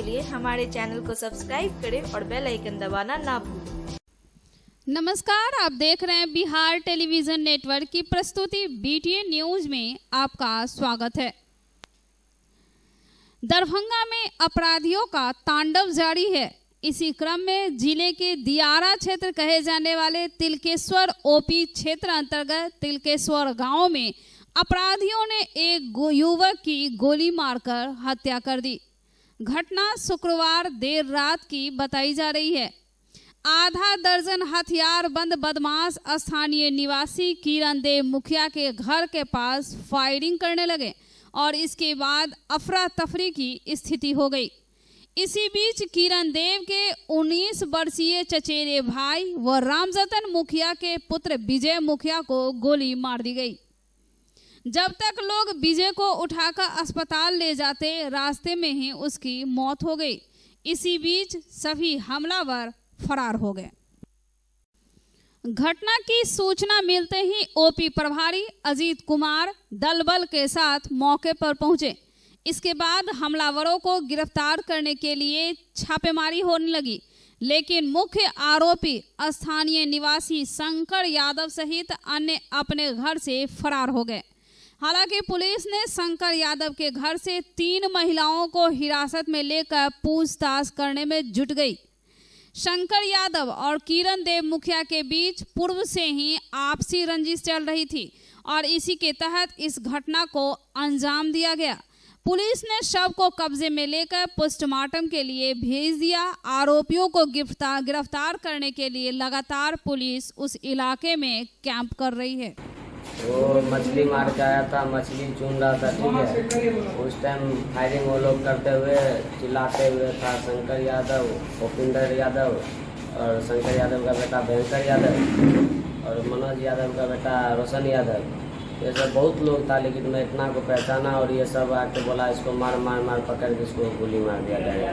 के लिए हमारे चैनल को सब्सक्राइब करें और बेल आइकन दबाना ना भूलें। नमस्कार, आप देख रहे हैं बिहार टेलीविजन नेटवर्क की प्रस्तुति BTN न्यूज में आपका स्वागत है। दरभंगा में अपराधियों का तांडव जारी है। इसी क्रम में जिले के दियारा क्षेत्र कहे जाने वाले तिलकेश्वर OP क्षेत्र अंतर्गत तिलकेश्वर गांव में अपराधियों ने एक युवक की गोली मारकर हत्या कर दी। घटना शुक्रवार देर रात की बताई जा रही है। आधा दर्जन हथियार बंद बदमाश स्थानीय निवासी किरण देव मुखिया के घर के पास फायरिंग करने लगे और इसके बाद अफरा तफरी की स्थिति हो गई। इसी बीच किरण देव के 19 वर्षीय चचेरे भाई व रामजतन मुखिया के पुत्र विजय मुखिया को गोली मार दी गई। जब तक लोग विजय को उठाकर अस्पताल ले जाते, रास्ते में ही उसकी मौत हो गई। इसी बीच सभी हमलावर फरार हो गए। घटना की सूचना मिलते ही OP प्रभारी अजीत कुमार दल बल के साथ मौके पर पहुंचे। इसके बाद हमलावरों को गिरफ्तार करने के लिए छापेमारी होने लगी, लेकिन मुख्य आरोपी स्थानीय निवासी शंकर यादव सहित अन्य अपने घर से फरार हो गए। हालांकि पुलिस ने शंकर यादव के घर से 3 महिलाओं को हिरासत में लेकर पूछताछ करने में जुट गई। शंकर यादव और किरण देव मुखिया के बीच पूर्व से ही आपसी रंजिश चल रही थी और इसी के तहत इस घटना को अंजाम दिया गया। पुलिस ने शव को कब्जे में लेकर पोस्टमार्टम के लिए भेज दिया। आरोपियों को गिरफ्तार करने के लिए लगातार पुलिस उस इलाके में कैंप कर रही है। वो मछली मार के आया था, मछली चुन रहा था, ठीक है। उस टाइम फायरिंग वो लोग करते हुए चिल्लाते हुए था शंकर यादव, भूपिंदर यादव और शंकर यादव का बेटा भयंकर यादव और मनोज यादव का बेटा रोशन यादव। ये सब बहुत लोग था, लेकिन मैं इतना को पहचाना और ये सब आके बोला इसको मार मार मार पकड़ के इसको गोली मार दिया गया।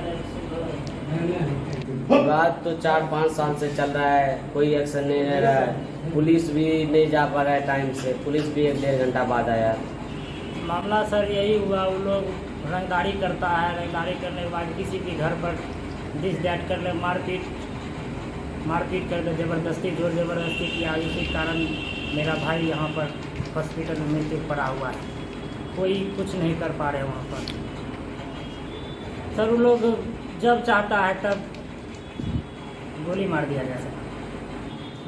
बात तो 4-5 साल से चल रहा है, कोई एक्शन नहीं ले रहा है। पुलिस भी नहीं जा पा रहा है टाइम से। पुलिस भी 1-1.5 घंटा बाद आया। मामला सर यही हुआ, वो लोग रंगदारी करता है, रंगदारी करने के बाद किसी के घर पर दिस दैट कर ले, मारपीट कर ले, ज़बरदस्ती जोर ज़बरदस्ती किया। इसी कारण मेरा भाई यहाँ पर हॉस्पिटल में मृत्यु पड़ा हुआ है। कोई कुछ नहीं कर पा रहे वहाँ पर। सर वो लोग जब चाहता है तब गोली मार दिया जा सकता।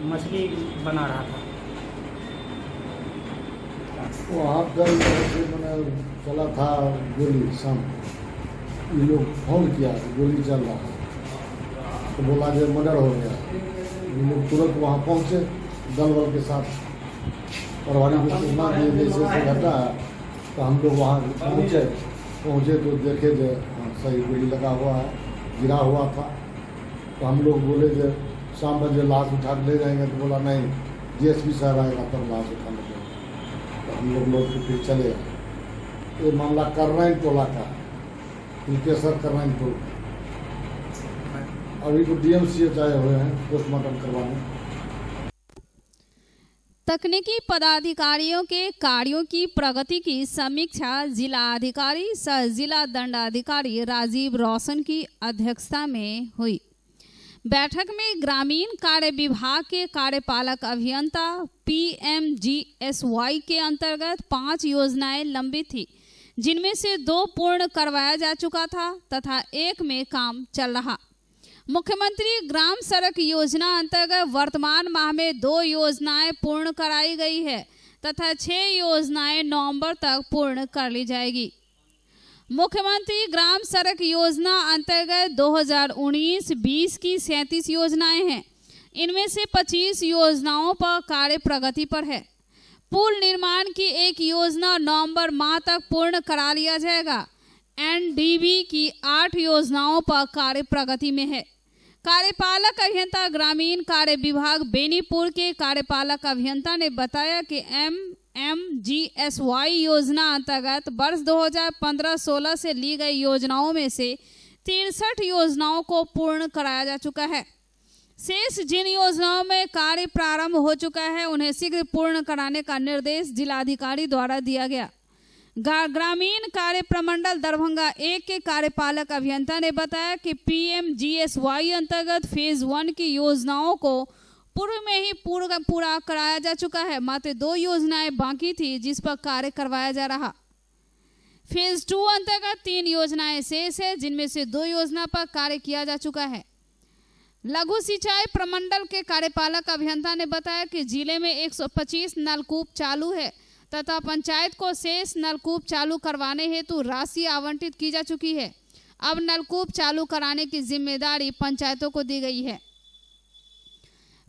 मछली बना रहा था वहाँ कल मैंने चला था गोली शाम। ये लोग फोन किया गोली चल रहा है, तो बोला जो मर्डर हो गया। ये लोग तुरंत वहाँ पहुँचे दल बल के साथ। प्रभारी को सूचना दिए जैसे घटना है, तो हम लोग वहाँ पहुँचे तो देखे जो सही गोली लगा हुआ है, गिरा हुआ था। तो हम लोग बोले जो शाम बजे लाश उठा के ले जाएंगे, तो बोला नहीं DSP साहब आएगा तब लाश उठा लेंगे। तो हम लोग तो फिर चले। ये मामला करनाइन टोला का, तिलकेश्वर करनाइन टोला। अभी तो DMCH आए हुए हैं पोस्टमार्टम करवाने। तकनीकी पदाधिकारियों के कार्यों की प्रगति की समीक्षा जिला अधिकारी सह जिला दंडाधिकारी राजीव रोशन की अध्यक्षता में हुई। बैठक में ग्रामीण कार्य विभाग के कार्यपालक अभियंता PMGSY के अंतर्गत 5 योजनाएं लंबित थी, जिनमें से 2 पूर्ण करवाया जा चुका था तथा 1 में काम चल रहा। मुख्यमंत्री ग्राम सड़क योजना अंतर्गत वर्तमान माह में 2 योजनाएं पूर्ण कराई गई है तथा 6 योजनाएं नवंबर तक पूर्ण कर ली जाएगी। मुख्यमंत्री ग्राम सड़क योजना अंतर्गत 2019-20 की 37 योजनाएं हैं। इनमें से 25 योजनाओं पर कार्य प्रगति पर है। पुल निर्माण की एक योजना नवंबर माह तक पूर्ण करा लिया जाएगा। NDB की 8 योजनाओं पर कार्य प्रगति में है। कार्यपालक अभियंता ग्रामीण कार्य विभाग बेनीपुर के कार्यपालक अभियंता ने बताया कि MGSY योजना अंतर्गत वर्ष 2015-16 से ली गई योजनाओं में से 63 योजनाओं को पूर्ण कराया जा चुका है। शेष जिन योजनाओं में कार्य प्रारंभ हो चुका है उन्हें शीघ्र पूर्ण कराने का निर्देश जिलाधिकारी द्वारा दिया गया। ग्रामीण कार्य प्रमंडल दरभंगा 1 के कार्यपालक अभियंता ने बताया कि PMGSY अंतर्गत फेज 1 की योजनाओं को पूर्व में ही पूरा कराया जा चुका है। मात्र 2 योजनाएं बाकी थी जिस पर कार्य करवाया जा रहा। फेज 2 अंतर्गत 3 योजनाएं शेष है जिनमें से 2 योजना पर कार्य किया जा चुका है। लघु सिंचाई प्रमंडल के कार्यपालक अभियंता ने बताया कि जिले में 125 नलकूप चालू है तथा पंचायत को शेष नलकूप चालू करवाने हेतु राशि आवंटित की जा चुकी है। अब नलकूप चालू कराने की जिम्मेदारी पंचायतों को दी गई है।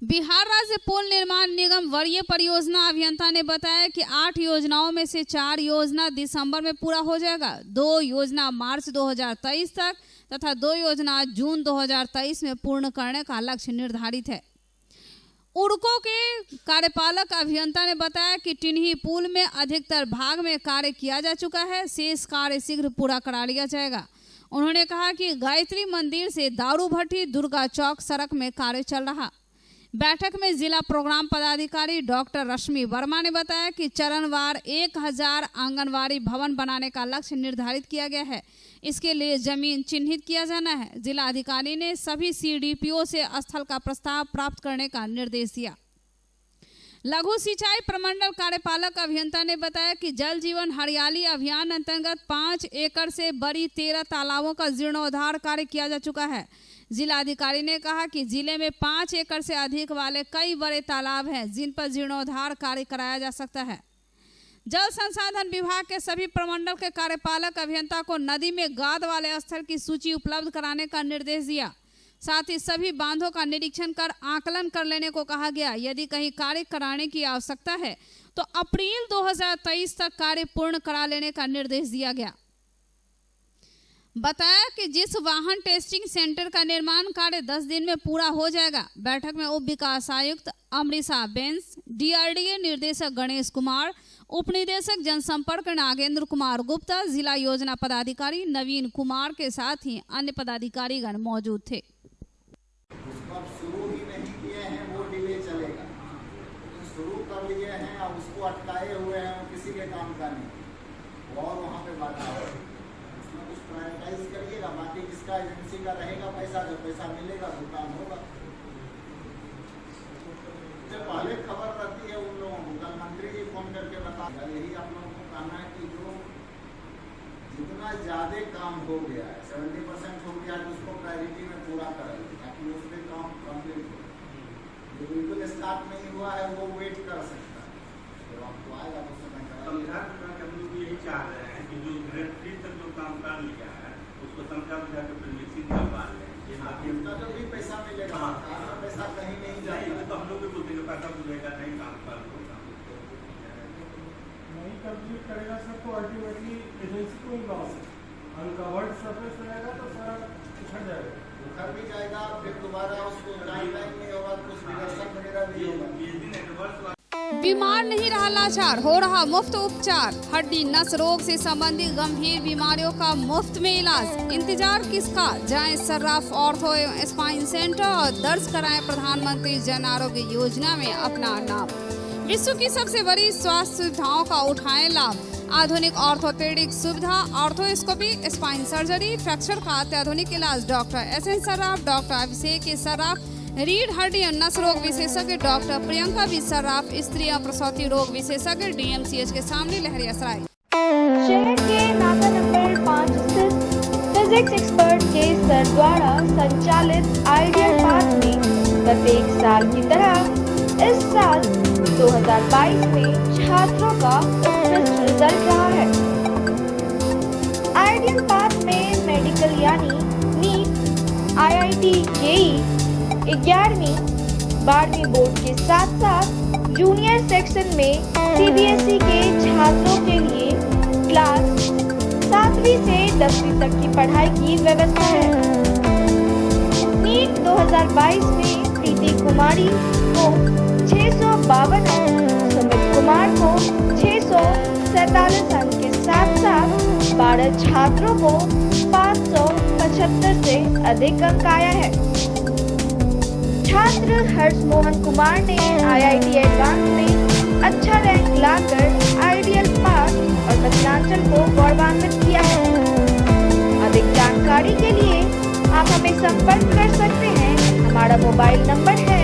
बिहार राज्य पुल निर्माण निगम वरीय परियोजना अभियंता ने बताया कि 8 योजनाओं में से 4 योजना दिसंबर में पूरा हो जाएगा, 2 योजना मार्च 2023 तक तथा 2 योजना जून 2023 में पूर्ण करने का लक्ष्य निर्धारित है। उड़को के कार्यपालक अभियंता ने बताया कि टिन्ही पुल में अधिकतर भाग में कार्य किया जा चुका है, शेष कार्य शीघ्र पूरा करा लिया जाएगा। उन्होंने कहा कि गायत्री मंदिर से दारू भट्टी दुर्गा चौक सड़क में कार्य चल रहा। बैठक में जिला प्रोग्राम पदाधिकारी डॉक्टर रश्मि वर्मा ने बताया कि चरणवार 1000 आंगनवाड़ी भवन बनाने का लक्ष्य निर्धारित किया गया है। इसके लिए जमीन चिन्हित किया जाना है। जिला अधिकारी ने सभी CDPO से स्थल का प्रस्ताव प्राप्त करने का निर्देश दिया। लघु सिंचाई प्रमंडल कार्यपालक अभियंता ने बताया कि जल जीवन हरियाली अभियान अंतर्गत 5 एकड़ से बड़ी 13 तालाबों का जीर्णोद्धार कार्य किया जा चुका है। जिलाधिकारी ने कहा कि जिले में 5 एकड़ से अधिक वाले कई बड़े तालाब हैं जिन पर जीर्णोद्धार कार्य कराया जा सकता है। जल संसाधन विभाग के सभी प्रमंडल के कार्यपालक अभियंता को नदी में गाद वाले स्थल की सूची उपलब्ध कराने का निर्देश दिया। साथ ही सभी बांधों का निरीक्षण कर आकलन कर लेने को कहा गया। यदि कहीं कार्य कराने की आवश्यकता है तो अप्रैल 2023 तक कार्य पूर्ण करा लेने का निर्देश दिया गया। बताया कि जिस वाहन टेस्टिंग सेंटर का निर्माण कार्य 10 दिन में पूरा हो जाएगा। बैठक में उप विकास आयुक्त अमृता बेंस, DRDA निर्देशक गणेश कुमार, उप निदेशक जनसंपर्क नागेंद्र कुमार गुप्ता, जिला योजना पदाधिकारी नवीन कुमार के साथ ही अन्य पदाधिकारीगण मौजूद थे। उसको शुरू ही नहीं किए हैं वो डिले चलेगा। शुरू कर लिए हैं अब उसको अटकाए हुए हैं, किसी के काम का नहीं और वहाँ पे बाधा हो। उसमें कुछ प्रायोरिटाइज करिएगा, बाकी किसका एजेंसी का रहेगा पैसा, जब पैसा मिलेगा तो काम होगा। जब पहले खबर रहती है उन लोगों को, कल मंत्री जी फोन करके बता, यही आप लोगों को कहना है कि जो जितना ज़्यादा काम हो गया है 70% हो गया है उसको प्रायोरिटी में पूरा करें ताकि उस पर काम कंप्लीट हो। जो बिल्कुल स्टार्ट नहीं हुआ है वो वेट कर सकता है, तो आपको आएगा तो समय करेगा। हम लोग यही चाह रहे हैं कि जो ग्रेड 3 तक जो काम कर लिया है उसको समझा बुझा के फिर मिक्सिंग करवा लें। इसका जो भी पैसा मिलेगा सरकार का पैसा कहीं नहीं जाएगा। तो हम लोग भी बोलते हैं पैसा बुझेगा नहीं काम कर नहीं कंप्लीट करेगा सर तो अल्टीमेटली एजेंसी को ही लॉस है। अनकवर्ड सरफेस रहेगा तो सारा उछड़ जाएगा, उखड़ भी जाएगा, फिर दोबारा उसको गाइडलाइन नहीं होगा, कुछ निरसन वगैरह भी होगा। बीमार नहीं रहा लाचार, हो रहा मुफ्त उपचार। हड्डी नस रोग से संबंधित गंभीर बीमारियों का मुफ्त में इलाज। इंतजार किसका, जाएं सर्राफ ऑर्थो एवं स्पाइन सेंटर और दर्ज कराएं प्रधानमंत्री जन आरोग्य योजना में अपना नाम। विश्व की सबसे बड़ी स्वास्थ्य सुविधाओं का उठाएं लाभ। आधुनिक ऑर्थोपेडिक सुविधा, ऑर्थोस्कोपी, स्पाइन सर्जरी, फ्रैक्चर का अत्याधुनिक इलाज। डॉक्टर SN सर्राफ, डॉक्टर अभिषेक सर्राफ, रीढ़ हड्डी और नस रोग विशेषज्ञ डॉक्टर प्रियंका बी सर्राफ, स्त्री और प्रसूति रोग विशेषज्ञ DMCH के सामने लहरियासराय। शहर के नाका नंबर 5 स्थित फिजिक्स एक्सपर्ट के सर द्वारा संचालित आइडियल पाथ में प्रत्येक साल की तरह इस साल 2022 में छात्रों का उत्कृष्ट रिजल्ट रहा है। आइडियल पाथ में मेडिकल यानी नीट, IIT, JEE 11वीं 12वीं बोर्ड के साथ साथ जूनियर सेक्शन में CBSE के छात्रों के लिए क्लास 7वीं से 10वीं तक की पढ़ाई की व्यवस्था है। नीट 2022 में प्रीति कुमारी को 652 अंक, सुमित कुमार को 647 अंक के साथ साथ 12 छात्रों को 575 से अधिक अंक आया है। छात्र हर्ष मोहन कुमार ने IIT एडवांस में अच्छा रैंक लाकर आइडियल पास और मतदान अंचल को गौरवान्वित किया है। अधिक जानकारी के लिए आप हमें संपर्क कर सकते हैं। हमारा मोबाइल नंबर है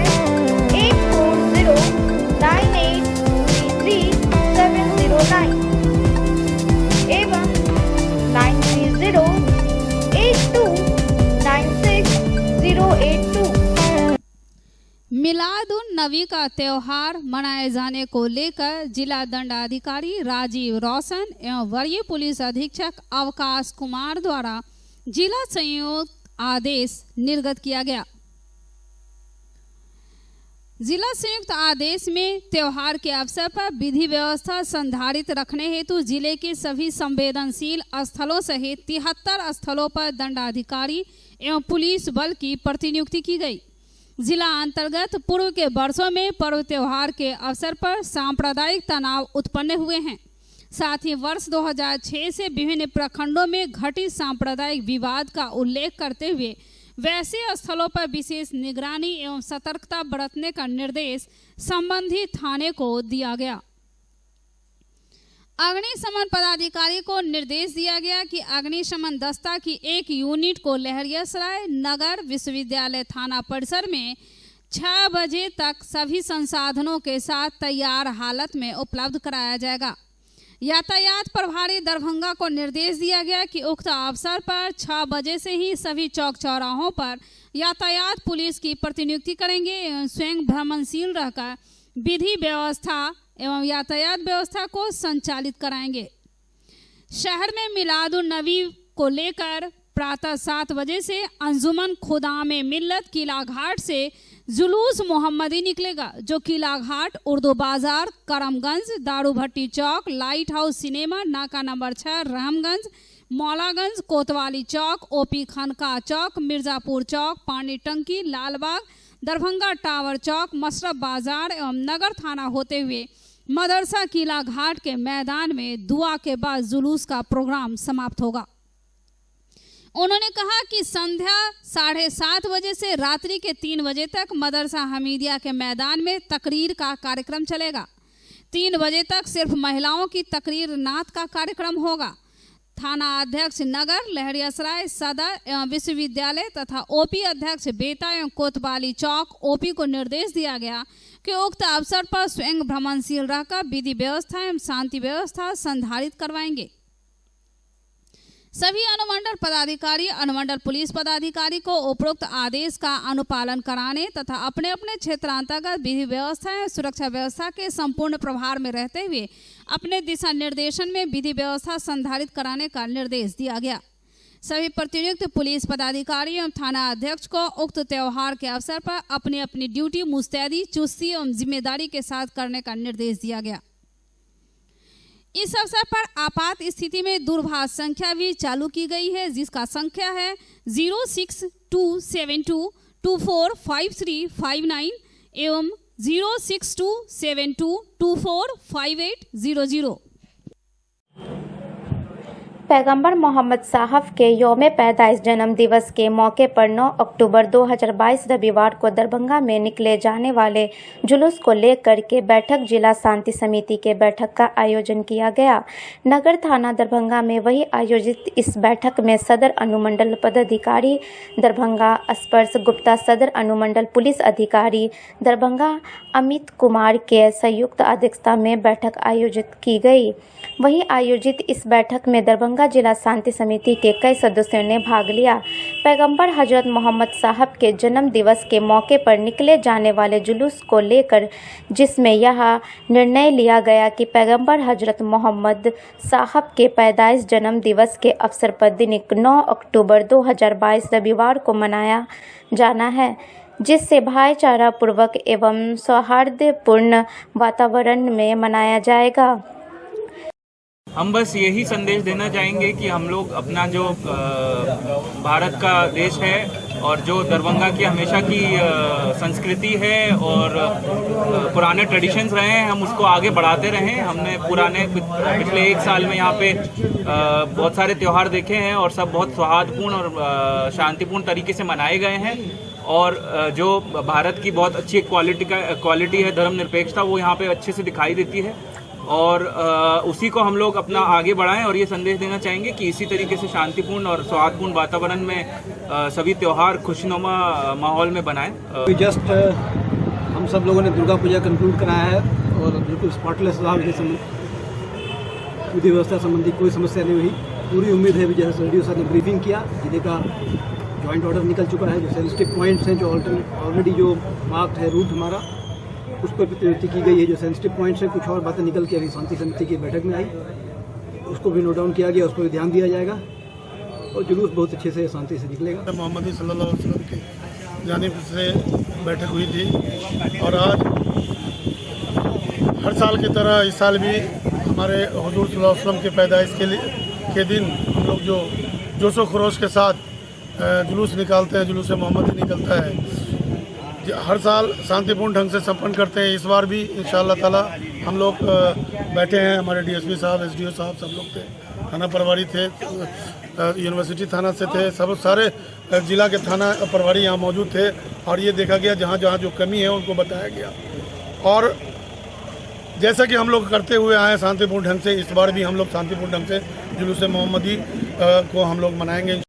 8409833709 एवं 9308296082। मिलाद उन नबी का त्यौहार मनाए जाने को लेकर जिला दंडाधिकारी राजीव रोशन एवं वरीय पुलिस अधीक्षक अवकाश कुमार द्वारा जिला संयुक्त आदेश निर्गत किया गया। जिला संयुक्त आदेश में त्योहार के अवसर पर विधि व्यवस्था संधारित रखने हेतु जिले के सभी संवेदनशील स्थलों सहित 73 स्थलों पर दंडाधिकारी एवं पुलिस बल की प्रतिनियुक्ति की गई। जिला अंतर्गत पूर्व के वर्षों में पर्व त्योहार के अवसर पर सांप्रदायिक तनाव उत्पन्न हुए हैं। साथ ही वर्ष 2006 से विभिन्न प्रखंडों में घटित सांप्रदायिक विवाद का उल्लेख करते हुए वैसे स्थलों पर विशेष निगरानी एवं सतर्कता बरतने का निर्देश संबंधित थाने को दिया गया। अग्निशमन पदाधिकारी को निर्देश दिया गया कि अग्निशमन दस्ता की एक यूनिट को लहरियासराय नगर विश्वविद्यालय थाना परिसर में 6 बजे तक सभी संसाधनों के साथ तैयार हालत में उपलब्ध कराया जाएगा। यातायात प्रभारी दरभंगा को निर्देश दिया गया कि उक्त अवसर पर 6 बजे से ही सभी चौक चौराहों पर यातायात पुलिस की प्रतिनियुक्ति करेंगे एवं स्वयं भ्रमणशील रहकर विधि व्यवस्था एवं यातायात व्यवस्था को संचालित कराएंगे। शहर में मिलादुन नबी को लेकर प्रातः 7 बजे से अंजुमन खुदाम मिल्लत किला घाट से जुलूस मोहम्मदी निकलेगा, जो किला घाट, उर्दू बाजार, करमगंज, दारू भट्टी चौक, लाइट हाउस सिनेमा, नाका नंबर 6, रहमगंज, मौलागंज, कोतवाली चौक, ओपी खनका चौक, मिर्जापुर चौक, पानी टंकी, लालबाग, दरभंगा टावर चौक, मशरफ बाजार एवं नगर थाना होते हुए मदरसा किला घाट के मैदान में दुआ के बाद जुलूस का प्रोग्राम समाप्त होगा। उन्होंने कहा कि संध्या 7:30 बजे से रात्रि के 3 बजे तक मदरसा हमीदिया के मैदान में तकरीर का कार्यक्रम चलेगा। 3 बजे तक सिर्फ महिलाओं की तकरीर नात का कार्यक्रम होगा। थाना अध्यक्ष नगर, लहरियासराय सदर एवं विश्वविद्यालय तथा ओपी अध्यक्ष बेता एवं कोतवाली चौक ओपी को निर्देश दिया गया कि उक्त अवसर पर स्वयं भ्रमणशील रहकर विधि व्यवस्था एवं शांति व्यवस्था संधारित करवाएंगे। सभी अनुमंडल पदाधिकारी, अनुमंडल पुलिस पदाधिकारी को उपरोक्त आदेश का अनुपालन कराने तथा अपने अपने क्षेत्रांतर्गत विधि व्यवस्था एवं सुरक्षा व्यवस्था के संपूर्ण प्रभार में रहते हुए अपने दिशा निर्देशन में विधि व्यवस्था संधारित कराने का निर्देश दिया गया। सभी प्रतिनियुक्त पुलिस पदाधिकारी एवं थाना अध्यक्ष को उक्त त्योहार के अवसर पर अपनी अपनी ड्यूटी मुस्तैदी, चुस्ती एवं जिम्मेदारी के साथ करने का निर्देश दिया गया। इस अवसर पर आपात स्थिति में दूरभाष संख्या भी चालू की गई है, जिसका संख्या है 06272245359 एवं 06272245800। पैगंबर मोहम्मद साहब के यौम पैदाइश जन्म दिवस के मौके पर 9 अक्टूबर 2022 रविवार को दरभंगा में निकले जाने वाले जुलूस को लेकर के बैठक जिला शांति समिति के बैठक का आयोजन किया गया। नगर थाना दरभंगा में वही आयोजित इस बैठक में सदर अनुमंडल पदाधिकारी दरभंगा स्पर्श गुप्ता, सदर अनुमंडल पुलिस अधिकारी दरभंगा अमित कुमार के संयुक्त अध्यक्षता में बैठक आयोजित की गई। वहीं आयोजित इस बैठक में दरभंगा जिला शांति समिति के कई सदस्यों ने भाग लिया। पैगंबर हजरत मोहम्मद साहब के जन्म दिवस के मौके पर निकले जाने वाले जुलूस को लेकर, जिसमें यह निर्णय लिया गया कि पैगंबर हजरत मोहम्मद साहब के पैदाइश जन्म दिवस के अवसर पर दिनांक 9 अक्टूबर 2022 रविवार को मनाया जाना है, जिससे भाईचारा पूर्वक एवं सौहार्दपूर्ण वातावरण में मनाया जाएगा। हम बस यही संदेश देना चाहेंगे कि हम लोग अपना जो भारत का देश है और जो दरभंगा की हमेशा की संस्कृति है और पुराने ट्रेडिशंस रहे हैं, हम उसको आगे बढ़ाते रहें। हमने पिछले 1 साल में यहाँ पे बहुत सारे त्यौहार देखे हैं और सब बहुत सौहार्दपूर्ण और शांतिपूर्ण तरीके से मनाए गए हैं। और जो भारत की बहुत अच्छी क्वालिटी है धर्मनिरपेक्षता, वो यहाँ पे अच्छे से दिखाई देती है। और उसी को हम लोग अपना आगे बढ़ाएं और ये संदेश देना चाहेंगे कि इसी तरीके से शांतिपूर्ण और सौहार्दपूर्ण वातावरण में सभी त्यौहार खुशनुमा माहौल में बनाएं। जस्ट हम सब लोगों ने दुर्गा पूजा कंक्लूड कराया है और बिल्कुल स्पॉटलेस रहा, विधि व्यवस्था संबंधी कोई समस्या नहीं हुई। पूरी उम्मीद है जैसे एसडीओ सर ने ब्रीफिंग किया, जिले का जॉइंट ऑर्डर निकल चुका है, जो सेंसिटिव पॉइंट्स हैं, जो ऑलरेडी जो मार्क्ड है रूट हमारा, उस पर प्रतिनियुक्ति की गई है। जो सेंसिटिव पॉइंट्स हैं, कुछ और बातें निकल के अभी शांति समिति की बैठक में आई, उसको भी नोट डाउन किया गया, उस पर भी ध्यान दिया जाएगा और जुलूस बहुत अच्छे से शांति से निकलेगा। मोहम्मद सल्लल्लाहु अलैहि वसल्लम की जानिब से बैठक हुई थी और आज हर साल की तरह इस साल भी हमारे हुजूर सल्लल्लाहु अलैहि वसल्लम की पैदाइश के दिन हम लोग जो जोशो खरोश के साथ जुलूस निकालते हैं, जुलूस मोहम्मदी निकलता है, हर साल शांतिपूर्ण ढंग से संपन्न करते हैं। इस बार भी इंशाअल्लाह ताला हम लोग बैठे हैं, हमारे डीएसपी साहब, एसडीओ साहब सब लोग थे, थाना प्रभारी थे, यूनिवर्सिटी थाना से थे, सब सारे जिला के थाना प्रभारी यहाँ मौजूद थे और ये देखा गया जहाँ जहाँ जो कमी है उनको बताया गया। और जैसा कि हम लोग करते हुए आए शांतिपूर्ण ढंग से, इस बार भी हम लोग शांतिपूर्ण ढंग से जुलूस मोहम्मदी को हम लोग मनाएंगे।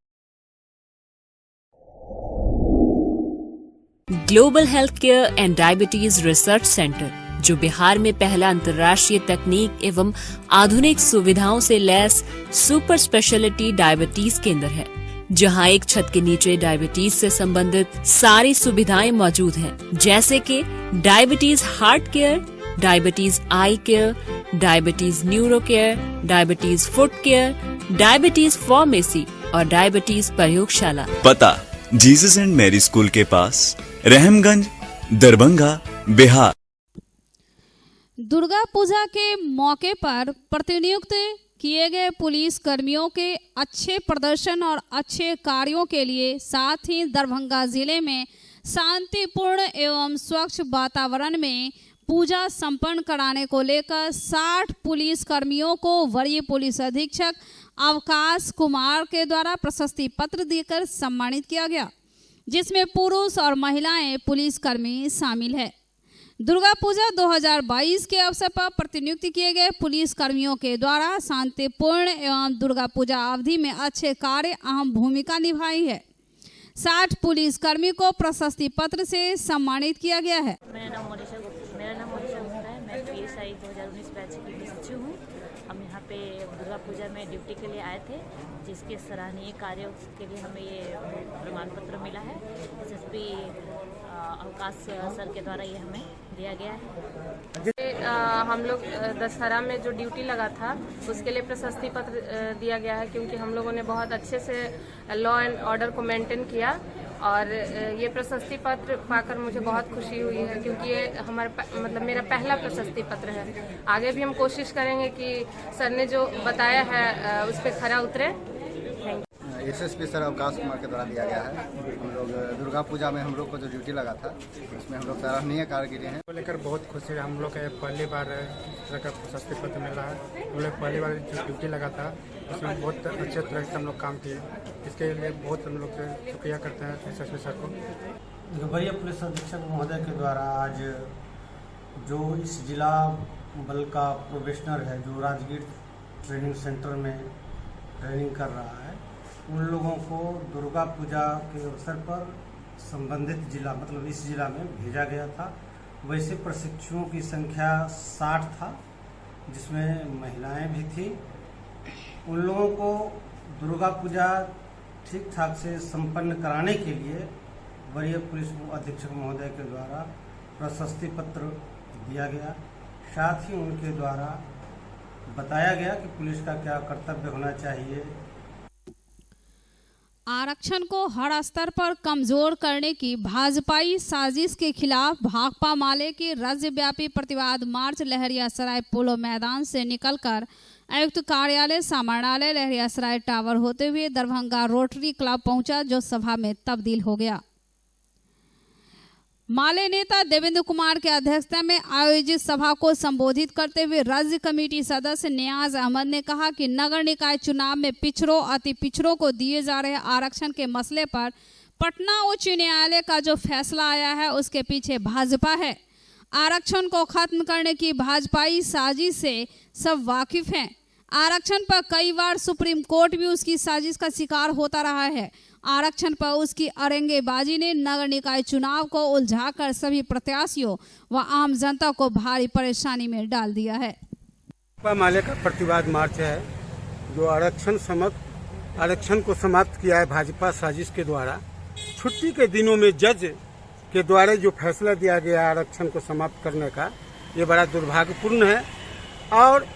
Global health care and diabetes research centre, जो बिहार में पहला अंतर्राष्ट्रीय तकनीक एवं आधुनिक सुविधाओं से लैस सुपर स्पेशलिटी डायबिटीज केंद्र है, जहां एक छत के नीचे डायबिटीज से संबंधित सारी सुविधाएं मौजूद हैं, जैसे कि diabetes heart care, diabetes eye care, diabetes neuro care, diabetes foot care, diabetes pharmacy और डायबिटीज प्रयोगशाला। पता जीसस एंड मैरी स्कूल के पास, रहमगंज, दरभंगा, बिहार। दुर्गा पूजा के मौके पर प्रतिनियुक्त किए गए पुलिस कर्मियों के अच्छे प्रदर्शन और अच्छे कार्यों के लिए, साथ ही दरभंगा जिले में शांतिपूर्ण एवं स्वच्छ वातावरण में पूजा संपन्न कराने को लेकर 60 पुलिस कर्मियों को वरीय पुलिस अधीक्षक अवकाश कुमार के द्वारा प्रशस्ति पत्र देकर सम्मानित किया गया, जिसमें पुरुष और महिलाएं पुलिसकर्मी शामिल है। दुर्गा पूजा 2022 के अवसर पर प्रतिनियुक्त किए गए पुलिस कर्मियों के द्वारा शांतिपूर्ण एवं दुर्गा पूजा अवधि में अच्छे कार्य अहम भूमिका निभाई है। 60 पुलिस कर्मी को प्रशस्ति पत्र से सम्मानित किया गया है। मेरा नाम मोनिशा गुप्ता है। मैं PSI 2019 बैच की SHO हूँ। हम यहाँ पे दुर्गा पूजा में ड्यूटी के लिए आए थे, जिसके सराहनीय कार्यों के लिए हमें ये प्रमाण पत्र मिला है। SSP अवकाश सर के द्वारा ये हमें दिया गया है। हम लोग दशहरा में जो ड्यूटी लगा था उसके लिए प्रशस्ति पत्र दिया गया है, क्योंकि हम लोगों ने बहुत अच्छे से लॉ एंड ऑर्डर को मेंटेन किया और ये प्रशस्ति पत्र पाकर मुझे बहुत खुशी हुई है, क्योंकि ये हमारा मेरा पहला प्रशस्ति पत्र है। आगे भी हम कोशिश करेंगे कि सर ने जो बताया है उस पर खरा उतरे। SSP सर अवकाश कुमार के द्वारा दिया गया है। हम लोग दुर्गा पूजा में हम लोग को जो ड्यूटी लगा था उसमें हम लोग सराहनीय कार्य किए हैं। लेकर बहुत खुशी है। हम लोग का पहली बार इस तरह का प्रशस्ति पत्र मिल रहा है। हम लोग पहली बार जो ड्यूटी लगा था उसमें बहुत अच्छे तरह से हम लोग काम किए, इसके लिए बहुत हम लोग से शुक्रिया करते हैं SSP सर को। वरीय पुलिस अधीक्षक महोदय के द्वारा आज जो इस जिला बल का प्रोबेशनर है, जो राजगीर ट्रेनिंग सेंटर में ट्रेनिंग कर रहा है, उन लोगों को दुर्गा पूजा के अवसर पर संबंधित जिला मतलब इस जिला में भेजा गया था। वैसे प्रशिक्षुओं की संख्या 60 था, जिसमें महिलाएं भी थी। उन लोगों को दुर्गा पूजा ठीक ठाक से संपन्न कराने के लिए वरीय पुलिस अधीक्षक महोदय के द्वारा प्रशस्ति पत्र दिया गया। साथ ही उनके द्वारा बताया गया कि पुलिस का क्या कर्तव्य होना चाहिए। आरक्षण को हर स्तर पर कमजोर करने की भाजपाई साजिश के खिलाफ भाकपा माले की राज्यव्यापी प्रतिवाद मार्च लहरियासराय पोलो मैदान से निकलकर आयुक्त कार्यालय समाहरणालय लहरियासराय टावर होते हुए दरभंगा रोटरी क्लब पहुंचा, जो सभा में तब्दील हो गया। माले नेता देवेंद्र कुमार के अध्यक्षता में आयोजित सभा को संबोधित करते हुए राज्य कमेटी सदस्य नियाज अहमद ने कहा कि नगर निकाय चुनाव में पिछड़ों अति पिछड़ों को दिए जा रहे आरक्षण के मसले पर पटना उच्च न्यायालय का जो फैसला आया है उसके पीछे भाजपा है। आरक्षण को खत्म करने की भाजपाई साजिश से सब वाकिफ हैं। आरक्षण पर कई बार सुप्रीम कोर्ट भी उसकी साजिश का शिकार होता रहा है। आरक्षण पर उसकी अरंगेबाजी ने नगर निकाय चुनाव को उलझाकर सभी प्रत्याशियों व आम जनता को भारी परेशानी में डाल दिया है। माले का प्रतिवाद मार्च है जो आरक्षण को समाप्त किया है भाजपा साजिश के द्वारा। छुट्टी के दिनों में जज के द्वारा जो फैसला दिया गया आरक्षण को समाप्त करने का, ये बड़ा दुर्भाग्यपूर्ण है। और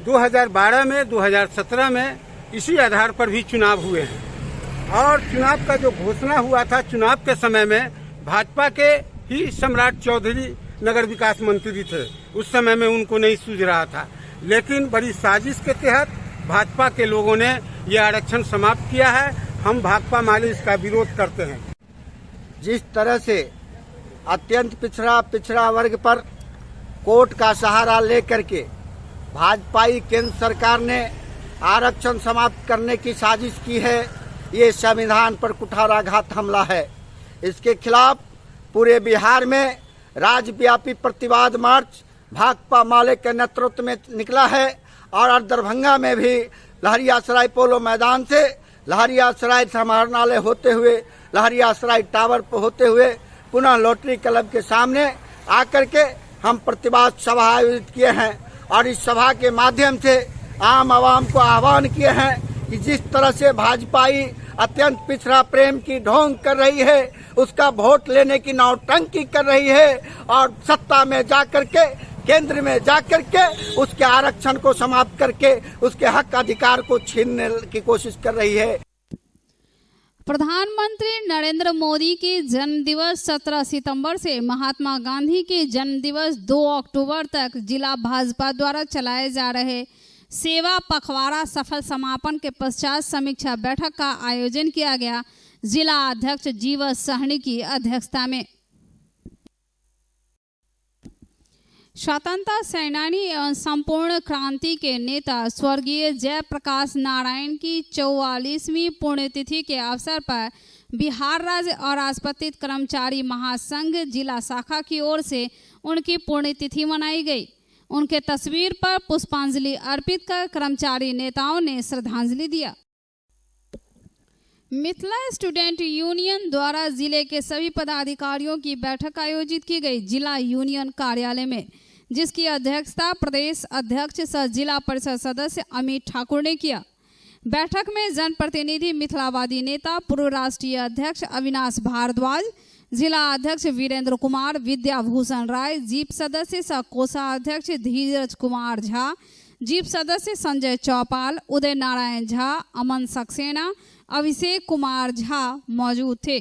2012 में 2017 में इसी आधार पर भी चुनाव हुए हैं और चुनाव का जो घोषणा हुआ था, चुनाव के समय में भाजपा के ही सम्राट चौधरी नगर विकास मंत्री थे। उस समय में उनको नहीं सूझ रहा था, लेकिन बड़ी साजिश के तहत भाजपा के लोगों ने ये आरक्षण समाप्त किया है। हम भाकपा माले इसका विरोध करते हैं। जिस तरह से अत्यंत पिछड़ा वर्ग पर कोर्ट का सहारा लेकर के भाजपाई केंद्र सरकार ने आरक्षण समाप्त करने की साजिश की है, ये संविधान पर कुठाराघात हमला है। इसके खिलाफ पूरे बिहार में राज्यव्यापी प्रतिवाद मार्च भाकपा माले के नेतृत्व में निकला है और दरभंगा में भी लहरियासराय पोलो मैदान से लहरियासराय समाहरणालय होते हुए लहरियासराय टावर पर होते हुए पुनः लॉटरी क्लब के सामने आकर के हम प्रतिवाद सभा आयोजित किए हैं और इस सभा के माध्यम से आम आवाम को आह्वान किए हैं कि जिस तरह से भाजपाई अत्यंत पिछड़ा प्रेम की ढोंग कर रही है, उसका वोट लेने की नौटंकी कर रही है और सत्ता में जाकर के केंद्र में जाकर के उसके आरक्षण को समाप्त करके उसके हक अधिकार को छीनने की कोशिश कर रही है। प्रधानमंत्री नरेंद्र मोदी के जन्म दिवस 17 सितंबर से महात्मा गांधी के जन्म दिवस 2 अक्टूबर तक जिला भाजपा द्वारा चलाए जा रहे सेवा पखवाड़ा सफल समापन के पश्चात समीक्षा बैठक का आयोजन किया गया। जिला अध्यक्ष जीवन साहनी की अध्यक्षता में स्वतंत्रता सेनानी एवं संपूर्ण क्रांति के नेता स्वर्गीय जयप्रकाश नारायण की 44वीं पुण्यतिथि के अवसर पर बिहार राज्य अराजपत्रित कर्मचारी महासंघ जिला शाखा की ओर से उनकी पुण्यतिथि मनाई गई। उनके तस्वीर पर पुष्पांजलि अर्पित कर कर्मचारी नेताओं ने श्रद्धांजलि दिया। मिथिला स्टूडेंट यूनियन द्वारा जिले के सभी पदाधिकारियों की बैठक आयोजित की गई जिला यूनियन कार्यालय में, जिसकी अध्यक्षता प्रदेश अध्यक्ष सह जिला परिषद सदस्य अमित ठाकुर ने किया। बैठक में जनप्रतिनिधि मिथिलावादी नेता पूर्व राष्ट्रीय अध्यक्ष अविनाश भारद्वाज, जिला अध्यक्ष वीरेंद्र कुमार, विद्याभूषण राय, जीप सदस्य सह कोषाध्यक्ष धीरज कुमार झा, जीप सदस्य संजय चौपाल, उदय नारायण झा, अमन सक्सेना, अभिषेक कुमार झा मौजूद थे।